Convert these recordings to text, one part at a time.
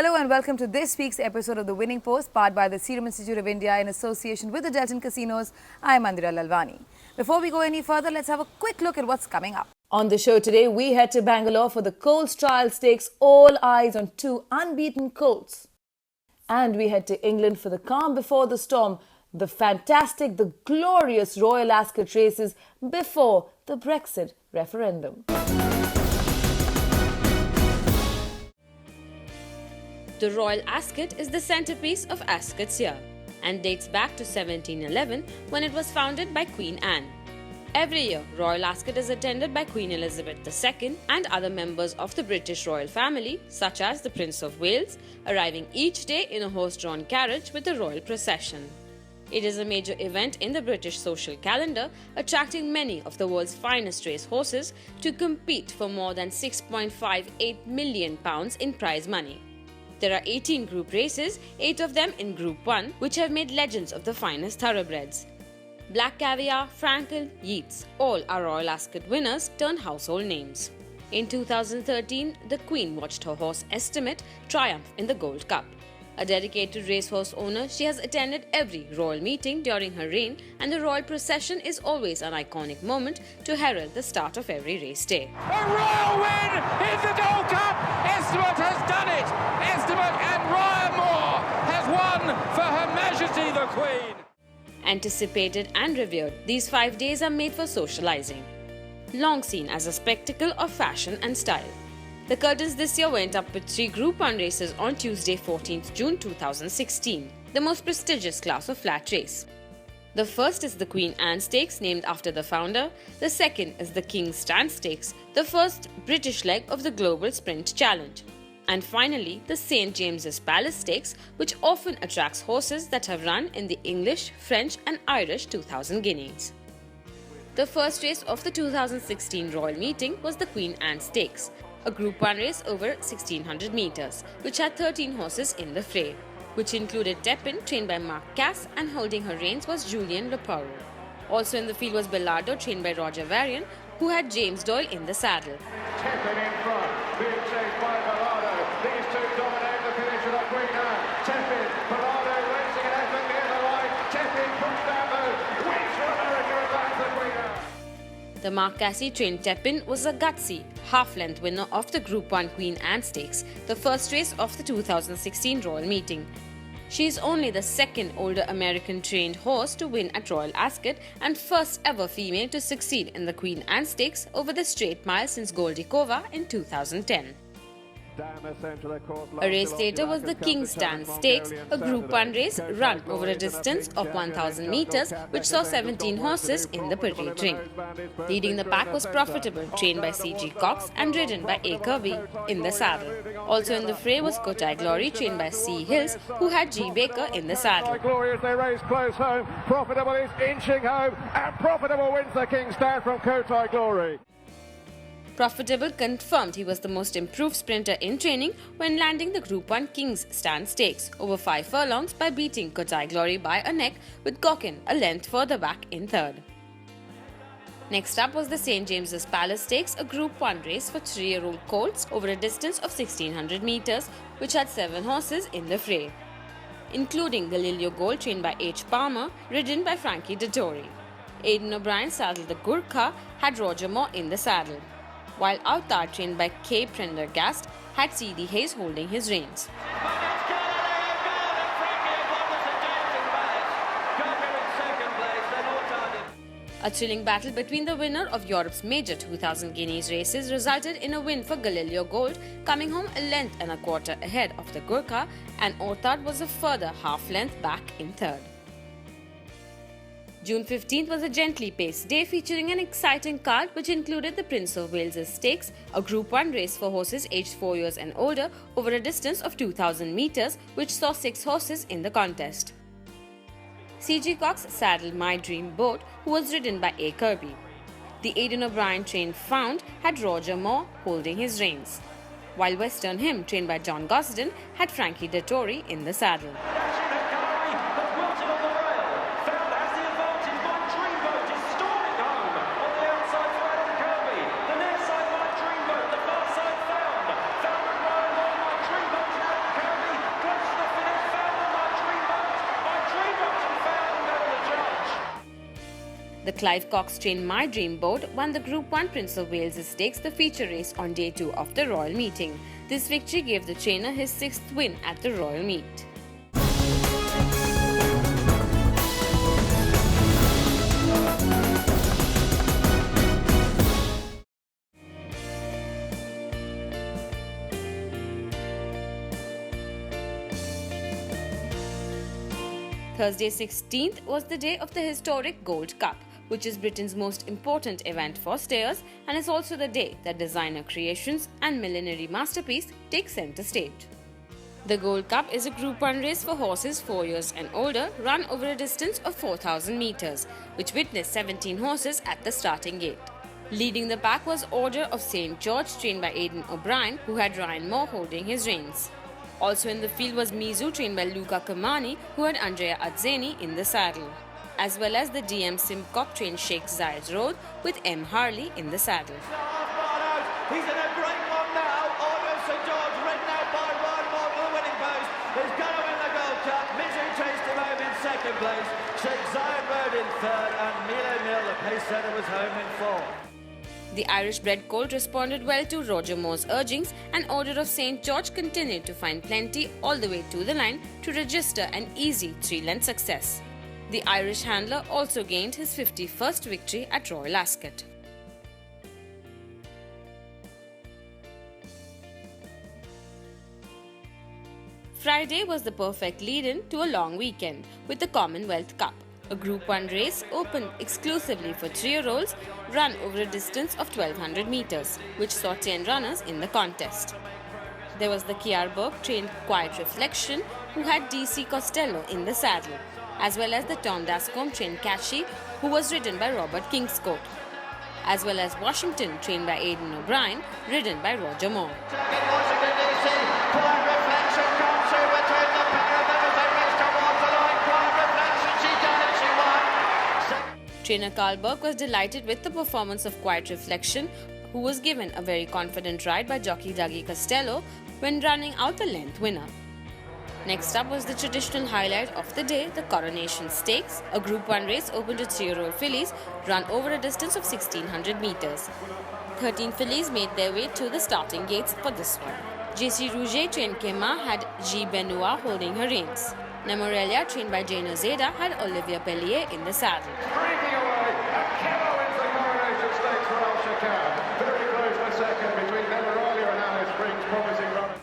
Hello and welcome to this week's episode of The Winning Post, powered by the Serum Institute of India in association with the Delton Casinos. I'm Mandira Lalwani. Before we go any further, let's have a quick look at what's coming up. On the show today, we head to Bangalore for the Colts Trial Stakes, all eyes on two unbeaten Colts. And we head to England for the calm before the storm, the fantastic, the glorious Royal Ascot races before the Brexit referendum. The Royal Ascot is the centrepiece of Ascot's year and dates back to 1711 when it was founded by Queen Anne. Every year, Royal Ascot is attended by Queen Elizabeth II and other members of the British royal family, such as the Prince of Wales, arriving each day in a horse-drawn carriage with a royal procession. It is a major event in the British social calendar, attracting many of the world's finest race horses to compete for more than £6.58 million in prize money. There are 18 group races, 8 of them in Group 1, which have made legends of the finest thoroughbreds. Black Caviar, Frankel, Yeats, all are Royal Ascot winners turned household names. In 2013, the Queen watched her horse Estimate triumph in the Gold Cup. A dedicated racehorse owner, she has attended every royal meeting during her reign, and the royal procession is always an iconic moment to herald the start of every race day. A royal win in the Gold Cup! Estimate has done it! Estimate and Ryan Moore has won for Her Majesty the Queen! Anticipated and revered, these 5 days are made for socializing. Long seen as a spectacle of fashion and style. The curtains this year went up with 3 Group 1 races on Tuesday, 14th June 2016, the most prestigious class of flat race. The first is the Queen Anne Stakes, named after the founder. The second is the King's Stand Stakes, the first British leg of the Global Sprint Challenge. And finally, the St. James's Palace Stakes, which often attracts horses that have run in the English, French and Irish 2000 Guineas. The first race of the 2016 Royal Meeting was the Queen Anne Stakes, a Group 1 race over 1600 metres, which had 13 horses in the fray, which included Tepin, trained by Mark Cass, and holding her reins was Julien Leporeau. Also in the field was Bellardo, trained by Roger Varian, who had James Doyle in the saddle. Tepin in front, being chased by Bellardo. These two dominate the finish of the Queen Anne. Tepin, Bellardo racing an effort near the line. Tepin pushed down though, wins for America and back to the Queen Anne. The Mark Cassey trained Tepin was a gutsy, half-length winner of the Group 1 Queen Anne Stakes, the first race of the 2016 Royal Meeting. She is only the second older American-trained horse to win at Royal Ascot and first ever female to succeed in the Queen Anne Stakes over the straight mile since Goldikova in 2010. A race later was the King's Stand Stakes, a Group 1 race run over a distance of 1000 metres, which saw 17 horses in the parade ring. Leading the pack was Profitable, trained by C.G. Cox and ridden by A. Kirby in the saddle. Also in the fray was Kotai Glory, trained by C. Hills, who had G. Baker in the saddle. Glory as they race close home. Profitable is inching home, and Profitable wins the King's Stand from Kotai Glory. Profitable confirmed he was the most improved sprinter in training when landing the Group 1 King's Stand Stakes over 5 furlongs by beating Kotai Glory by a neck, with Gawkin a length further back in third. Next up was the St. James's Palace Stakes, a Group 1 race for 3-year-old colts over a distance of 1600 metres, which had 7 horses in the fray, including Galileo Gold, trained by H. Palmer, ridden by Frankie Dettori. Aidan O'Brien, saddled the Gurkha, had Roger Moore in the saddle, while Avtar, trained by K. Prendergast, had C.D. Hayes holding his reins. A thrilling battle between the winner of Europe's major 2000 Guineas races resulted in a win for Galileo Gold, coming home a length and a quarter ahead of the Gurkha, and Orthard was a further half-length back in third. June 15th was a gently paced day featuring an exciting card which included the Prince of Wales' Stakes, a Group 1 race for horses aged 4 years and older over a distance of 2000 metres, which saw 6 horses in the contest. C.G. Cox saddled My Dream Boat, who was ridden by A. Kirby. The Aidan O'Brien trained Found had Roger Moore holding his reins, while Western Hymn, trained by John Gosden, had Frankie Dettori in the saddle. The Clive Cox-trained My Dream Boat won the Group 1 Prince of Wales Stakes, the feature race, on day 2 of the Royal Meeting. This victory gave the trainer his 6th win at the Royal Meet. Thursday 16th was the day of the historic Gold Cup, which is Britain's most important event for stayers, and is also the day that designer creations and millenary masterpiece take centre stage. The Gold Cup is a Group 1 race for horses 4 years and older, run over a distance of 4,000 metres, which witnessed 17 horses at the starting gate. Leading the pack was Order of St. George, trained by Aidan O'Brien, who had Ryan Moore holding his reins. Also in the field was Mizu, trained by Luca Kamani, who had Andrea Azzeni in the saddle, as well as the DM Simcock trained Sheikh Zayed Road with M. Harley in the saddle. He's in a great one now. Order of St. George, ridden out by Ryan Moore for the winning post. He's going to win the Gold Cup. Mizu chased him home in second place. Sheikh Zayed Road in third, and Milo Mill, the pace setter, was home in fourth. The Irish-bred colt responded well to Roger Moore's urgings, and Order of St. George continued to find plenty all the way to the line to register an easy 3-length success. The Irish handler also gained his 51st victory at Royal Ascot. Friday was the perfect lead-in to a long weekend with the Commonwealth Cup, a Group 1 race opened exclusively for 3-year-olds, run over a distance of 1,200 metres, which saw 10 runners in the contest. There was the Kjaerberg-trained Quiet Reflection, who had DC Costello in the saddle, as well as the Tom Dascombe-trained Catchy, who was ridden by Robert Kingscote, as well as Washington, trained by Aidan O'Brien, ridden by Roger Moore. Trainer Karlberg was delighted with the performance of Quiet Reflection, who was given a very confident ride by jockey Dougie Costello when running out the length winner. Next up was the traditional highlight of the day, the Coronation Stakes, a Group 1 race open to 3-year-old fillies, run over a distance of 1,600 metres. 13 fillies made their way to the starting gates for this one. JC Rouget, trained Kema, had G. Benoit holding her reins. Nemorelia, trained by Jane Ozeda, had Olivia Pellier in the saddle. Breaking away, and Kemo wins the Coronation Stakes for Al Shakar. Very close for second between Nemorelia and Alice Briggs, promising runners.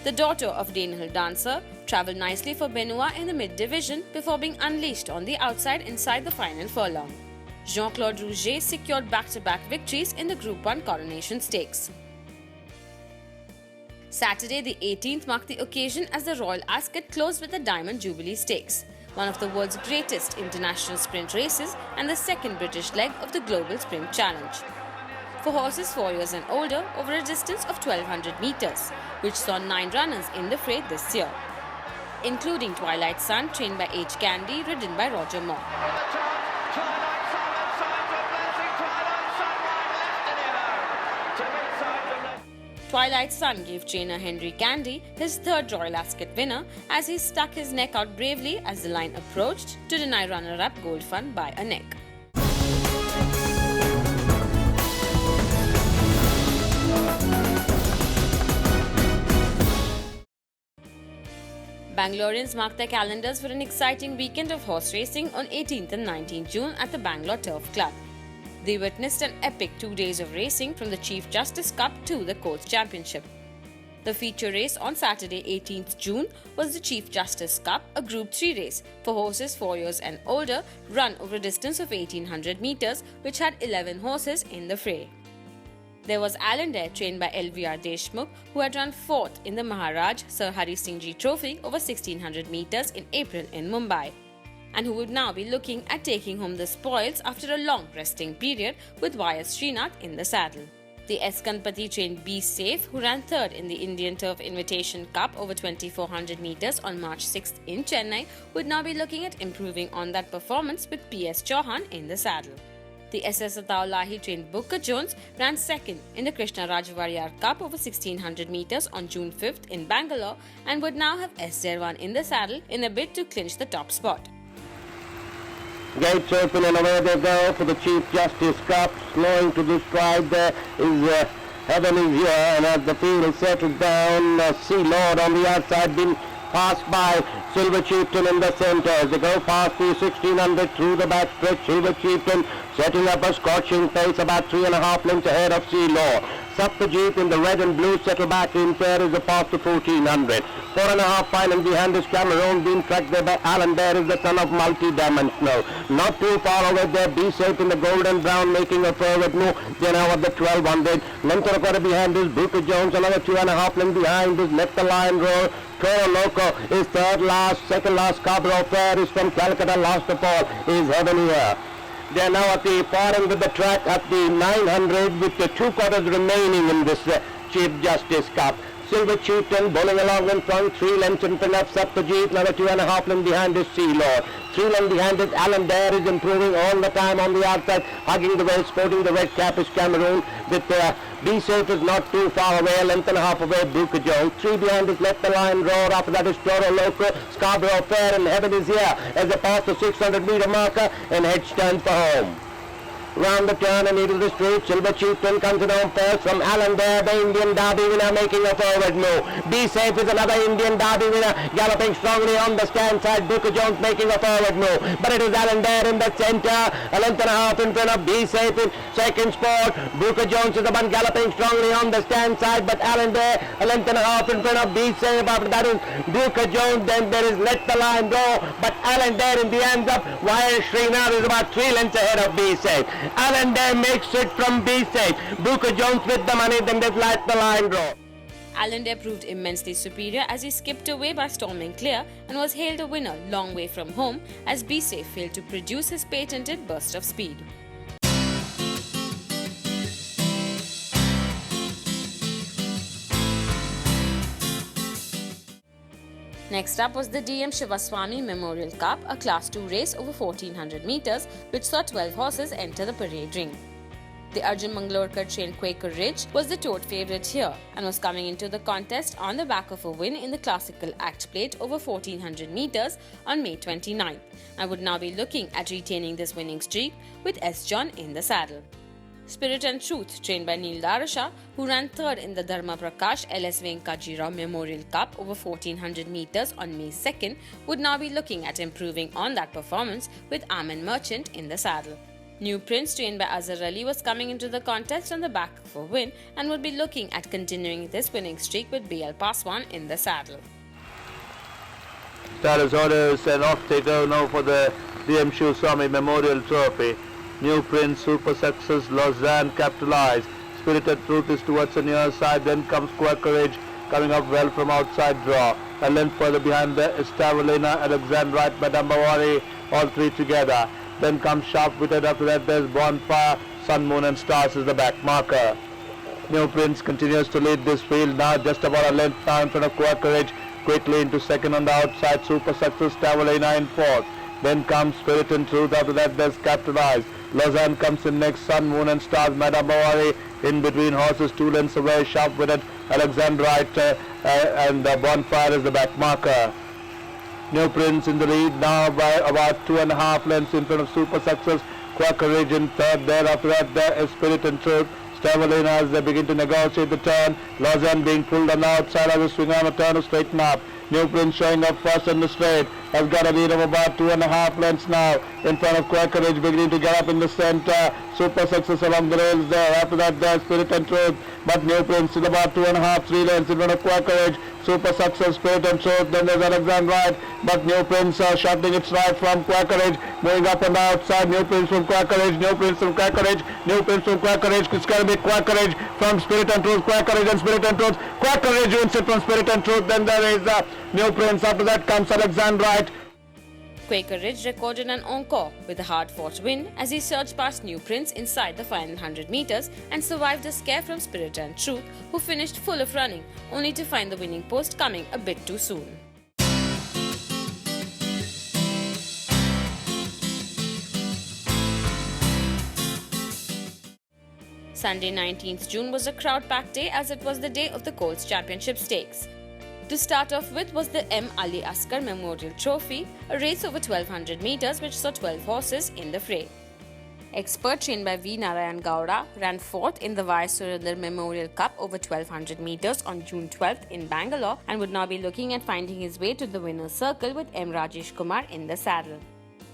The daughter of Danehill Dancer travelled nicely for Benoit in the mid-division before being unleashed on the outside inside the final furlong. Jean-Claude Rouget secured back-to-back victories in the Group 1 Coronation Stakes. Saturday the 18th marked the occasion as the Royal Ascot closed with the Diamond Jubilee Stakes, one of the world's greatest international sprint races and the second British leg of the Global Sprint Challenge. For horses 4 years and older, over a distance of 1,200 metres, which saw 9 runners in the fray this year, including Twilight Sun, trained by H. Candy, ridden by Roger Moore. Twilight Sun gave trainer Henry Candy his 3rd Royal Ascot winner as he stuck his neck out bravely as the line approached to deny runner-up Gold Fund by a neck. Bangaloreans marked their calendars for an exciting weekend of horse racing on 18th and 19th June at the Bangalore Turf Club. They witnessed an epic 2 days of racing from the Chief Justice Cup to the Colts Championship. The feature race on Saturday 18th June was the Chief Justice Cup, a Group 3 race for horses 4 years and older, run over a distance of 1,800 metres, which had 11 horses in the fray. There was Allendale, trained by LVR Deshmukh, who had run 4th in the Maharaj Sir Hari Singh Ji Trophy over 1,600 metres in April in Mumbai, and who would now be looking at taking home the spoils after a long resting period with YS Srinath in the saddle. The S. Ganpati trained Be Safe, who ran 3rd in the Indian Turf Invitation Cup over 2,400 metres on March 6th in Chennai, would now be looking at improving on that performance with P.S. Chauhan in the saddle. The SS Ataulahi trained Booker Jones ran 2nd in the Krishna Rajwariyar Cup over 1,600 metres on June 5th in Bangalore and would now have S. Zerwan in the saddle in a bid to clinch the top spot. Gates open and away they go for the Chief Justice Cup. Slowing to the stride there is Heaven is Here, and as the field is settled down, Sea Lord on the outside being passed by Silver Chieftain in the centre. As they go past the 1600 through the back stretch, Silver Chieftain setting up a scorching pace about 3.5 lengths ahead of Sea Lord. Saptajit in the red and blue settle back in third is past the 1400. 4.5 final behind is Cameroon, being tracked there by Alan Dare is the son of multi-diamond snow. Not too far away there, Be Safe in the golden brown making a forward move. They're now at the 1200. Length and a quarter behind is Brooker Jones, another 2.5 lengths behind is Let the Lion Roar. Toro Loco is third last, second last. Scarborough Fair is from Calcutta, last of all is Heaven Here. They are now at the far end of the track at the 900 with the 2 quarters remaining in this Chief Justice Cup. Silver Chieftain bowling along in front, 3 lengths in front of Saptajit, another 2.5 lengths behind is Sea Lord. 3 lengths behind is Alan Dare is improving all the time on the outside, hugging the way, sporting the red cap is Cameroon with Be Safe is not too far away, a length and a half away, Brooker Jones. 3 behind is Let the Lion Roar, after that is Toro Loco, Scarborough Fair and Heaven is Here as they pass the 600 metre marker and heads turn for home. Round the turn and into the street, Silver Chieftain comes down first from Alan Dare, the Indian Derby winner, making a forward move. Be Safe is another Indian Derby winner, galloping strongly on the stand side. Brooker Jones making a forward move, but it is Alan Dare in the centre, a length and a half in front of Be Safe in second spot. Brooker Jones is the one galloping strongly on the stand side, but Alan Dare a length and a half in front of Be Safe. After that is Brooker Jones, then there is Let the Lion Go, but Alan Dare in the ends up, while Srinath is about 3 lengths ahead of Be Safe. Alan Dare makes it from Be Safe. Brooker Jones with the money, then they Let the Lion Go. Alan Dare proved immensely superior as he skipped away by storming clear and was hailed a winner long way from home as Be Safe failed to produce his patented burst of speed. Next up was the DM Shivaswamy Memorial Cup, a Class 2 race over 1400 metres which saw 12 horses enter the parade ring. The Arjun Mangalorkar trained Quaker Ridge was the tote favourite here and was coming into the contest on the back of a win in the Classical Act Plate over 1400 metres on May 29th and would now be looking at retaining this winning streak with S. John in the saddle. Spirit and Truth, trained by Neil Darasha, who ran third in the Dharma Prakash LS Venkajirao Memorial Cup over 1400 metres on May 2nd, would now be looking at improving on that performance with Aman Merchant in the saddle. New Prince, trained by Azhar Ali, was coming into the contest on the back of a win and would be looking at continuing this winning streak with BL Paswan in the saddle. Status orders and off they go now for the DM Shivaswamy Memorial Trophy. New Prince, Super Success, Lausanne capitalized. Spirited Truth is towards the near side, then comes Quaker Ridge coming up well from outside draw. A length further behind there is Tavelina, Alexandrite, Madame Bawari, all three together. Then comes Sharp-Witted, after that there's Bonfire, Sun, Moon and Stars is the back marker. New Prince continues to lead this field now, just about a length now in front of Quaker Ridge, quickly into second on the outside, Super Success, Tavelina in fourth. Then comes Spirit and Truth, after that there's Capitalized. Lausanne comes in next, Sun, Moon and Stars, Madame Bawari in between horses, 2 lengths away, Sharp-Witted, Alexandrite and Bonfire is the back marker. New Prince in the lead now by about 2.5 lengths in front of Super Success. Quaker Ridge in third there. After that there is Spirit and Truth. Stavelina as they begin to negotiate the turn. Lausanne being pulled on the outside as a swing on a turn to straighten up. New Prince showing up first in the straight. Has got a lead of about 2.5 lengths now in front of Quaker Ridge, beginning to get up in the centre. Super Success along the rails there. After that there's Spirit and Truth. But New Prince is about 2.5, 3 lengths in front of Quaker Ridge. Super Success, Spirit and Truth. Then there's Alexandrite. But New Prince shutting its right from Quaker Ridge. Moving up on the outside. New Prince from Quaker Ridge. New Prince from Quaker Ridge. New Prince from Quaker Ridge. It's going to be Quaker Ridge from Spirit and Truth. Quaker Ridge and Spirit and Truth. Quaker Ridge wins it from Spirit and Truth. Then there is New Prince. After that comes Alexandrite. Quaker Ridge recorded an encore with a hard-fought win as he surged past New Prince inside the final 100 metres and survived a scare from Spirit and Truth, who finished full of running, only to find the winning post coming a bit too soon. Sunday 19th June was a crowd-packed day as it was the day of the Colts Championship Stakes. To start off with was the M. Ali Asghar Memorial Trophy, a race over 1200 meters which saw 12 horses in the fray. Expert trained by V. Narayan Gowda ran fourth in the Y. Surinder Memorial Cup over 1200 meters on June 12th in Bangalore and would now be looking at finding his way to the winner's circle with M. Rajesh Kumar in the saddle.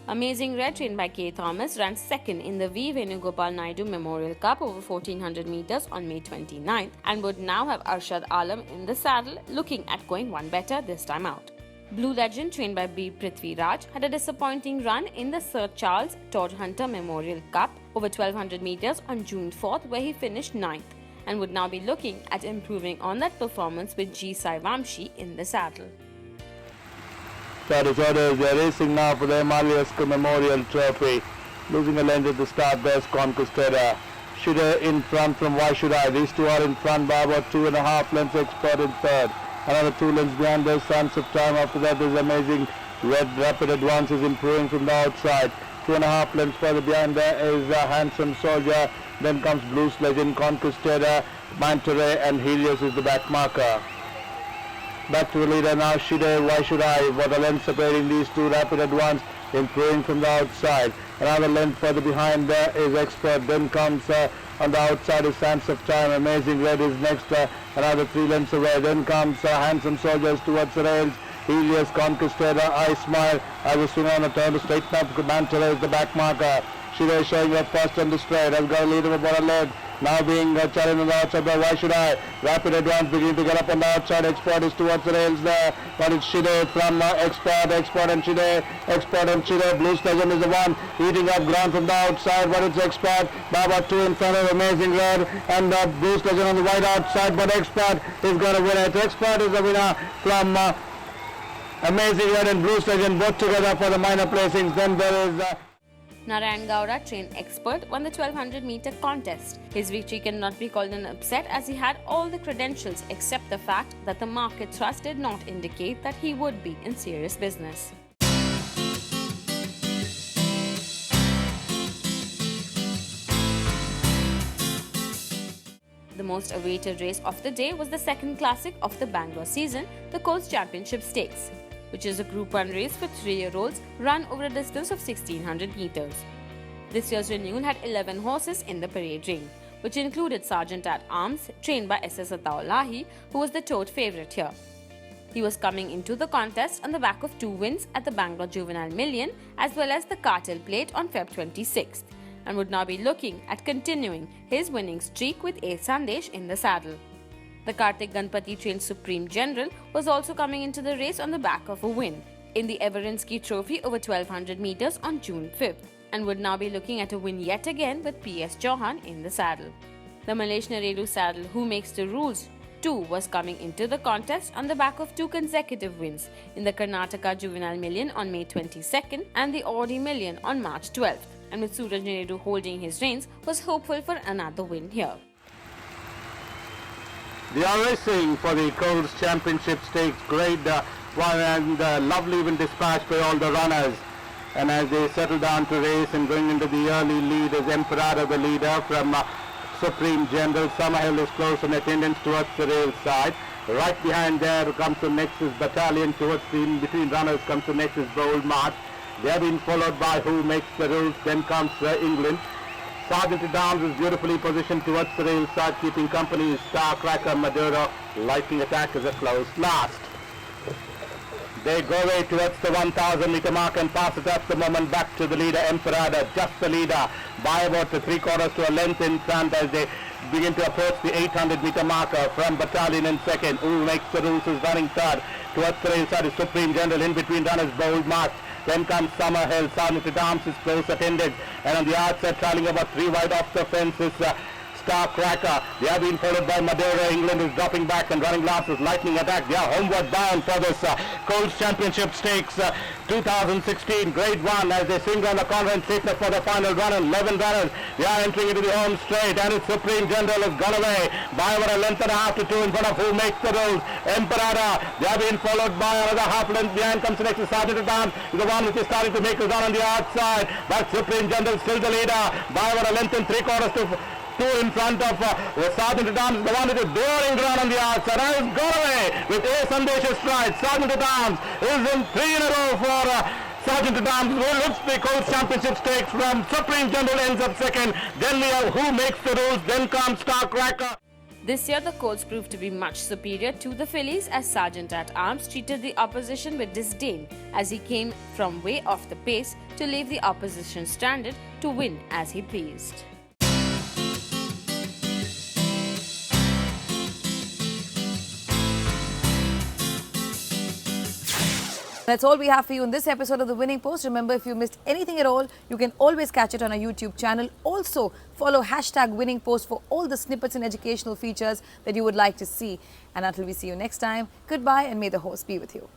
Amazing Red, trained by K. Thomas, ran second in the V. Venugopal Naidu Memorial Cup over 1400 meters on May 29th and would now have Arshad Alam in the saddle, looking at going one better this time out. Blue Legend, trained by B. Prithvi Raj, had a disappointing run in the Sir Charles Todhunter Memorial Cup over 1200 meters on June 4th, where he finished 9th and would now be looking at improving on that performance with G. Saivamshi in the saddle. Status orders, they are racing now for the M. Ali Asghar Memorial Trophy. Losing a length at the start, there's Conquistador. Shida in front from Why Should I? These two are in front by about 2.5 lengths, Expert in third. Another 2 lengths behind there's Sons of Time. After that there's Amazing Red. Rapid Advance is improving from the outside. 2.5 lengths further behind there is Handsome Soldier. Then comes Blue Legend, Conquistador, Mantaray and Helios is the back marker. Back to the leader now, Shida, Why Should I? What a length separating these two. Rapid Advance improving from the outside. Another length further behind there is Expert. Then comes on the outside is Sands of Time. Amazing Red is next, another 3 lengths away. Then comes Handsome Soldiers towards the rails. Helios, Conquistador, I Smile. I will swing on a turn to straighten up. Mantaray is the back marker. Shida is showing up first on the straight. Has got a lead of about a leg. Now being challenged on the outside by Why Should I? Rapid Advance beginning to get up on the outside. Export is towards the rails there. But it's Shida from Export and Shida. Export and Shida. Blue Legend is the one eating up ground from the outside. But it's Export. By about 2 in front of Amazing Red. And Blue Legend on the wide outside. But Export is going to win it. Export is the winner from Amazing Red and Blue Legend both together for the minor placings. Then there is... Narayan Gowda, trained Expert, won the 1200 meter contest. His victory cannot be called an upset as he had all the credentials except the fact that the market thrust did not indicate that he would be in serious business. The most awaited race of the day was the second classic of the Bangalore season, the Colts Championship Stakes, which is a Group 1 race for 3-year-olds run over a distance of 1600 meters. This year's renewal had 11 horses in the parade ring, which included Sergeant at Arms, trained by S.S. Ataulahi, who was the tote favourite here. He was coming into the contest on the back of 2 wins at the Bangalore Juvenile Million as well as the Cartel Plate on Feb 26th, and would now be looking at continuing his winning streak with A. Sandesh in the saddle. The Kartik Ganpati trained Supreme General was also coming into the race on the back of a win in the Everinsky Trophy over 1200 meters on June 5th and would now be looking at a win yet again with P.S. Chauhan in the saddle. The Malesh Naredu saddle, Who Makes the Rules, too, was coming into the contest on the back of 2 consecutive wins in the Karnataka Juvenile Million on May 22nd and the Audi Million on March 12th, and with Suraj Naredu holding his reins, was hopeful for another win here. They are racing for the Colts Championship Stakes. Great one and lovely win dispatched by all the runners. And as they settle down to race and going into the early lead is Emperor, the leader from Supreme General. Summerhill is close in attendance towards the rail side. Right behind there comes the Nexus Battalion. Towards the in-between runners comes the Nexus Bold March. They have been followed by Who Makes the Rules. Then comes England. Sergeant at Arms is beautifully positioned towards the rail side, keeping company is Star Cracker Maduro. Lightning Attack is a close last. They go away towards the 1000 meter mark and pass it at the moment back to the leader, Emperor, just the leader by about 3/4 to a length in front as they begin to approach the 800 meter marker from Battalion in second. Who Makes the Rules is running third. Towards the rail side is Supreme General, in between runners Bold March. Then comes Summerhill. Sergeant at Arms is close attended, and on the outside trailing about 3 wide off the fence is Star Cracker. They have been followed by Madeira. England is dropping back and running last is Lightning Attack. They are homeward bound for this Colts Championship Stakes 2016 Grade 1 as they swing on the corner and straightness for the final run. 11 runners. They are entering into the home straight, and its Supreme General has gone away by over a length and a half to 2 in front of Who Makes the Rules. Emperor. They have been followed by another half length behind. Comes the next Sergeant at Arms, the one which is starting to make a run on the outside, but Supreme General still the leader by over a length and 3/4 to two in front of Sergeant at Arms. The one with the daring ground on the outside. And it's got away with A. Sandesh's stride. Sergeant at Arms is in 3 in a row for Sergeant at Arms, who lifts the Colts Championship stakes from Supreme General, ends up second. Then we have Who Makes the Rules. Then comes Star Cracker. This year, the Colts proved to be much superior to the fillies as Sergeant at Arms treated the opposition with disdain as he came from way off the pace to leave the opposition stranded to win as he pleased. That's all we have for you in this episode of The Winning Post. Remember, if you missed anything at all, you can always catch it on our YouTube channel. Also, follow #WinningPost for all the snippets and educational features that you would like to see. And until we see you next time, goodbye and may the horse be with you.